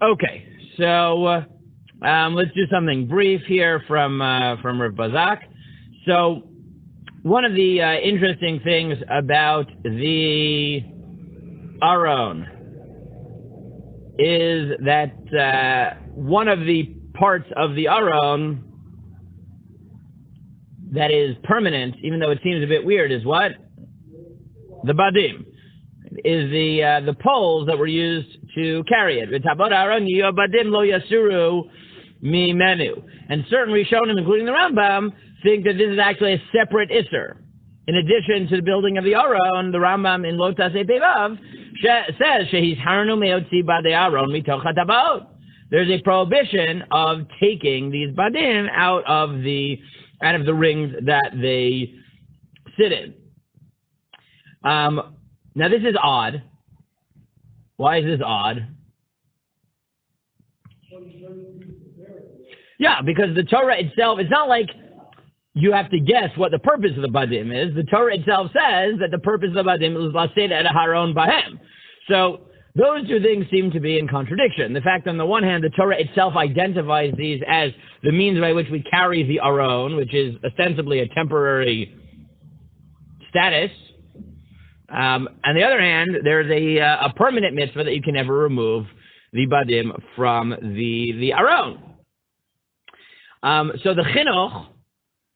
Okay, so let's do something brief here from Rav Bazak. So one of the interesting things about the Aron is that one of the parts of the Aron that is permanent, even though it seems a bit weird, is what? The Badim. Is the poles that were used to carry it. And certain Rishonim, including the Rambam, think that this is actually a separate Isser. In addition to the building of the Aron, the Rambam in Lo Tasei Pevav says she's harnu meotzi badei Aron mitoch hatabot. There's a prohibition of taking these badim out of the rings that they sit in. Now this is odd. Why is this odd? Yeah, because the Torah itself, it's not like you have to guess what the purpose of the badim is. The Torah itself says that the purpose of the badim is lased et haron bahem. So those two things seem to be in contradiction. The fact, on the one hand, the Torah itself identifies these as the means by which we carry the aron, which is ostensibly a temporary status. On the other hand, there's a permanent mitzvah that you can never remove the badim from the aron. So the chinuch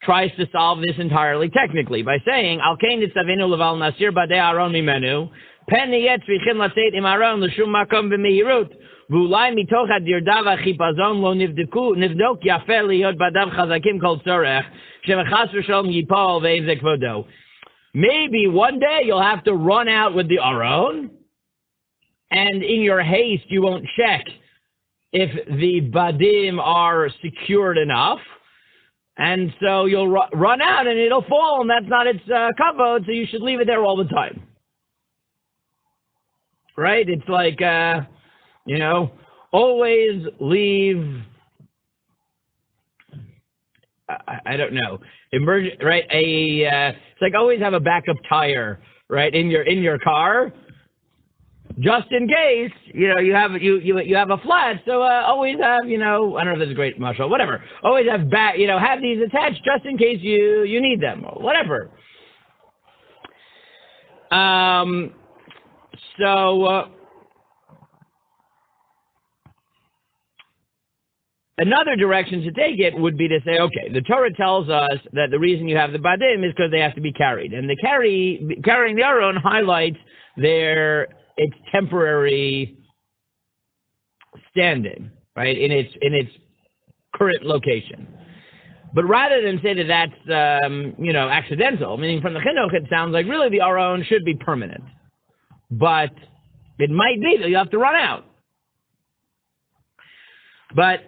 tries to solve this entirely technically by saying, Al kein nitzavenu leval nasir badei aron mimenu, pen niyet tzrichim laseit im aron l'shum makom b'mehirut, v'ulai mitoch hadirdav ha'chipazon lo nivdok yafeh liyot badav chazakim kol tzorech, shevachas v'sholom yipol ve'ev zekvodo. Maybe one day you'll have to run out with the Aron, and in your haste you won't check if the badim are secured enough, and so you'll run out and it'll fall, and that's not its kavod, so you should leave it there all the time. Right? It's like, always leave... I don't know. Right? It's like always have a backup tire, right, in your car, just in case you have a flat. So always have I don't know if that's a great mashal, whatever. Always have have these attached just in case you need them, or whatever. Another direction to take it would be to say, okay, the Torah tells us that the reason you have the badim is because they have to be carried. And carrying the Aron highlights its temporary standing, right, in its current location. But rather than say that that's, accidental, meaning from the chinuch, it sounds like really the Aron should be permanent. But it might be that you have to run out. But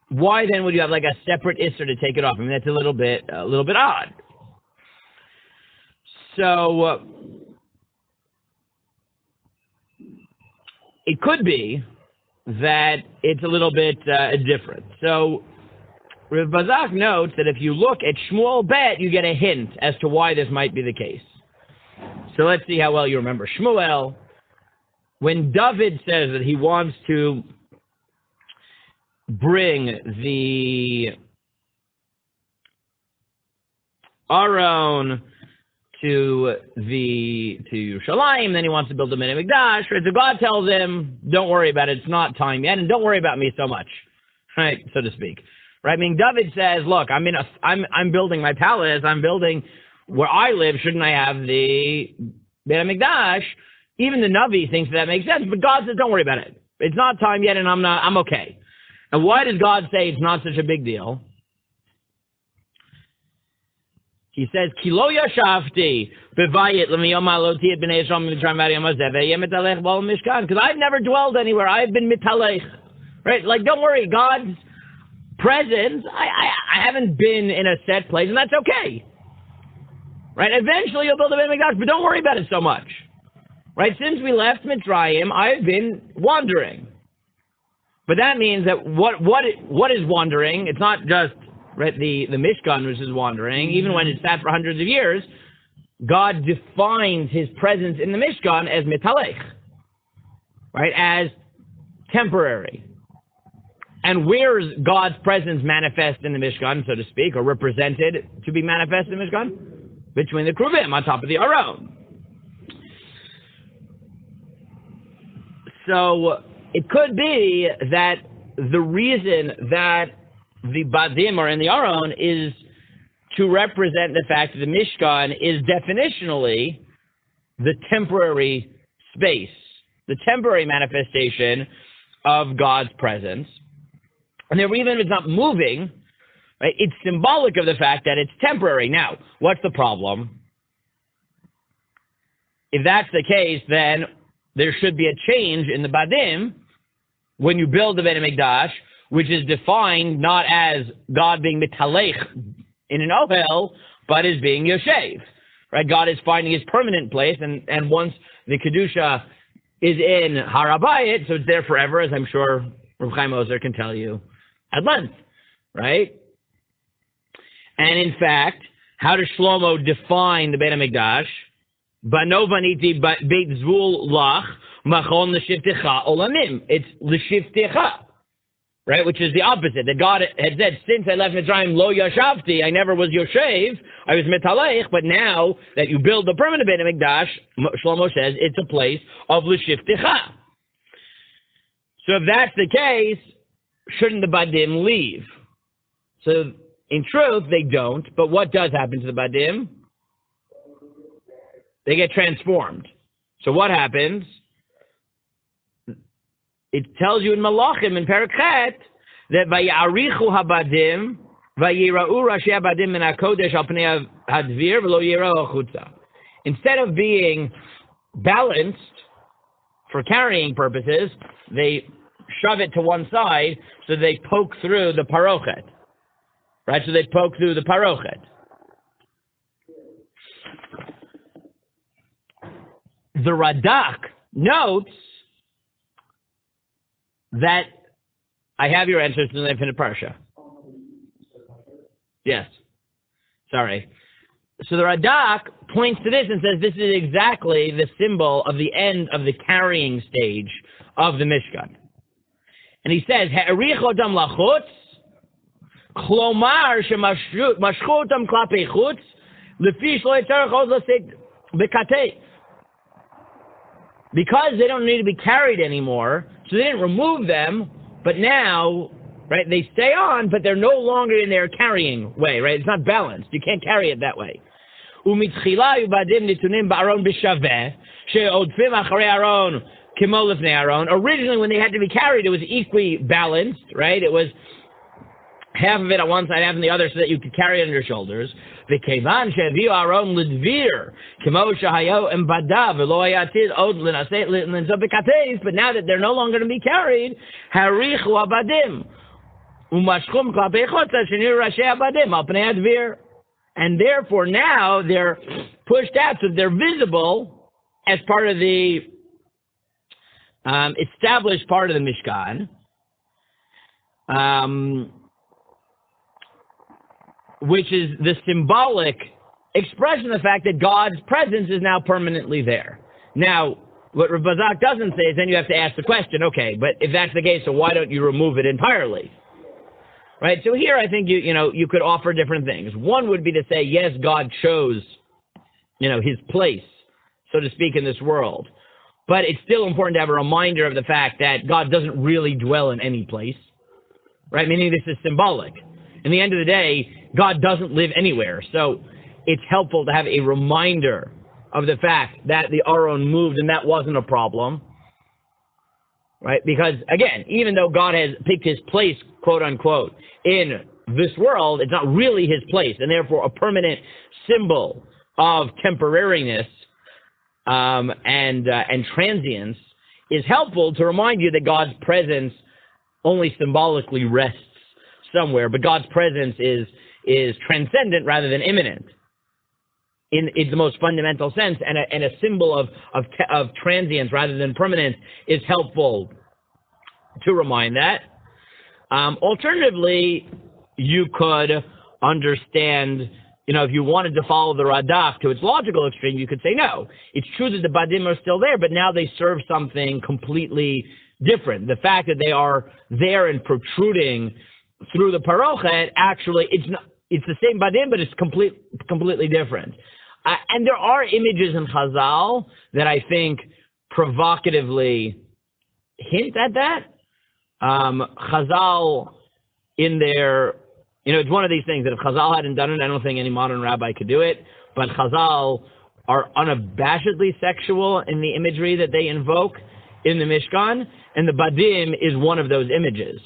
why then would you have like a separate Isser to take it off? I mean, that's a little bit odd. So it could be that it's a little bit different. So Rav Bazak notes that if you look at Shmuel Bet, you get a hint as to why this might be the case. So let's see how well you remember Shmuel. When David says that he wants to bring the Aron to Yerushalayim, then he wants to build the Beit Mikdash. Right? So God tells him, "Don't worry about it; it's not time yet, and don't worry about me so much," right, so to speak. Right? I mean, David says, "Look, I'm building my palace. I'm building where I live. Shouldn't I have the Beit Mikdash?" Even the Navi thinks that makes sense, but God says, "Don't worry about it. It's not time yet, and I'm okay." And why does God say it's not such a big deal? He says, "Kilo yashafti bevayit lemiyom aloti et bnei Yisrael mitzrayim v'yom hazeh v'yem mitalech b'ol mishkan." Because I've never dwelled anywhere. I've been mitalech. Right? Like, don't worry. God's presence. I haven't been in a set place, and that's okay. Right? Eventually, you'll build a Beit Mikdash, but don't worry about it so much. Right? Since we left Mitzrayim, I've been wandering. But that means that what is wandering? It's not just the Mishkan which is wandering. Even when it sat for hundreds of years, God defines his presence in the Mishkan as mitalech, right? As temporary. And where is God's presence manifest in the Mishkan, so to speak, or represented to be manifest in the Mishkan? Between the Kruvim, on top of the Aron. So it could be that the reason that the Badim are in the Aron is to represent the fact that the Mishkan is definitionally the temporary space, the temporary manifestation of God's presence. And then even if it's not moving, right, it's symbolic of the fact that it's temporary. Now, what's the problem? If that's the case, then there should be a change in the Badim when you build the Beit HaMikdash, which is defined not as God being mitalech in an Ohel, but as being Yoshev. Right? God is finding his permanent place, and once the Kedusha is in Har HaBayit, so it's there forever, as I'm sure Rav Chaim Ozer can tell you at length. Right? And in fact, how does Shlomo define the Beit HaMikdash? Bano vaniti beit zvul lach machon l'shivtecha olamim. It's l'shivtecha, right? Which is the opposite. That God had said, since I left Mitzrayim lo yashavti, I never was yoshev, I was mitalech, but now that you build the permanent Beit HaMikdash, Shlomo says it's a place of l'shivtecha. So if that's the case, shouldn't the Badim leave? So in truth, they don't, but what does happen to the Badim? They get transformed. So what happens? It tells you in Malachim, in Perek Chet, that vayarichu habadim, vayirau rashi habadim min hakodesh al pnei hadvir v'lo yirau achutza. Instead of being balanced for carrying purposes, they shove it to one side so they poke through the parochet. Right? So they poke through the parochet. The Radak notes that I have your answers to the infinite parsha. Yes. Sorry. So the Radak points to this and says this is exactly the symbol of the end of the carrying stage of the Mishkan. And he says, Ha'arich odam lachutz, klomar shemashchu otam klapei chutz, lefi shlo yitzarech od l'seit bekatei. Because they don't need to be carried anymore, so they didn't remove them, but now, right, they stay on, but they're no longer in their carrying way, right? It's not balanced. You can't carry it that way. Originally, when they had to be carried, it was equi-balanced, right? It was half of it on one side, half on the other, so that you could carry it on your shoulders. But now that they're no longer to be carried, and therefore now they're pushed out, so they're visible as part of the established part of the Mishkan. Which is the symbolic expression of the fact that God's presence is now permanently there. Now, what Rav Bazak doesn't say is then you have to ask the question, okay, but if that's the case, so why don't you remove it entirely? Right? So here I think you could offer different things. One would be to say, yes, God chose, his place, so to speak, in this world. But it's still important to have a reminder of the fact that God doesn't really dwell in any place. Right? Meaning this is symbolic. In the end of the day, God doesn't live anywhere. So it's helpful to have a reminder of the fact that the Aron moved and that wasn't a problem. Right? Because, again, even though God has picked his place, quote unquote, in this world, it's not really his place, and therefore a permanent symbol of temporariness and transience is helpful to remind you that God's presence only symbolically rests somewhere, but God's presence is transcendent rather than immanent in the most fundamental sense, and a symbol of transience rather than permanence is helpful to remind that. Alternatively, you could understand, if you wanted to follow the Radak to its logical extreme, you could say, no, it's true that the Badim are still there, but now they serve something completely different. The fact that they are there and protruding through the parochet, actually, it's the same badim, but it's completely different. And there are images in Chazal that I think provocatively hint at that. Chazal, in their, it's one of these things that if Chazal hadn't done it, I don't think any modern rabbi could do it. But Chazal are unabashedly sexual in the imagery that they invoke in the Mishkan, and the badim is one of those images,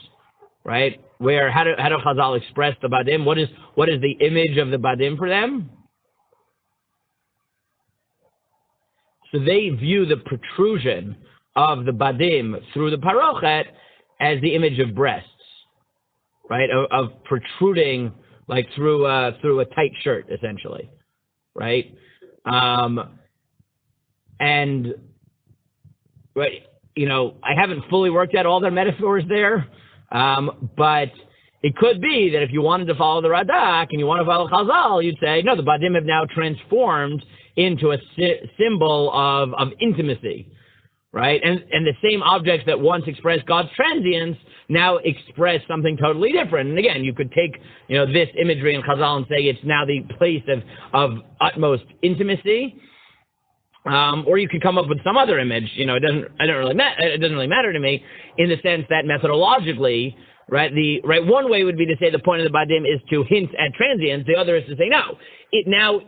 right? Where how do Chazal express the badim? What is the image of the badim for them? So they view the protrusion of the badim through the parochet as the image of breasts, right? Of protruding like through a tight shirt, essentially, right? And right, I haven't fully worked out all their metaphors there, but it could be that if you wanted to follow the Radak and you want to follow Chazal, you'd say, no, the badim have now transformed into a symbol of intimacy, right? And the same objects that once expressed God's transience now express something totally different. And again, you could take, this imagery in Chazal and say it's now the place of utmost intimacy. Or you could come up with some other image. It doesn't really matter to me in the sense that methodologically, right? One way would be to say the point of the badim is to hint at transience. The other is to say no. It now,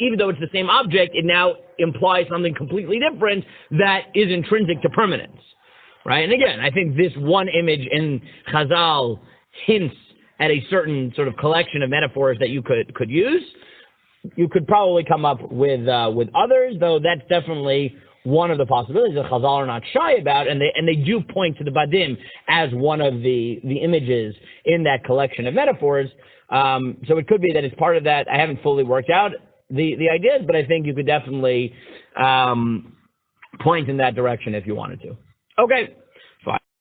even though it's the same object, it now implies something completely different that is intrinsic to permanence, right? And again, I think this one image in Chazal hints at a certain sort of collection of metaphors that you could use. You could probably come up with others, though that's definitely one of the possibilities that Chazal are not shy about, and they do point to the badim as one of the images in that collection of metaphors. So it could be that it's part of that. I haven't fully worked out the ideas, but I think you could definitely point in that direction if you wanted to. Okay.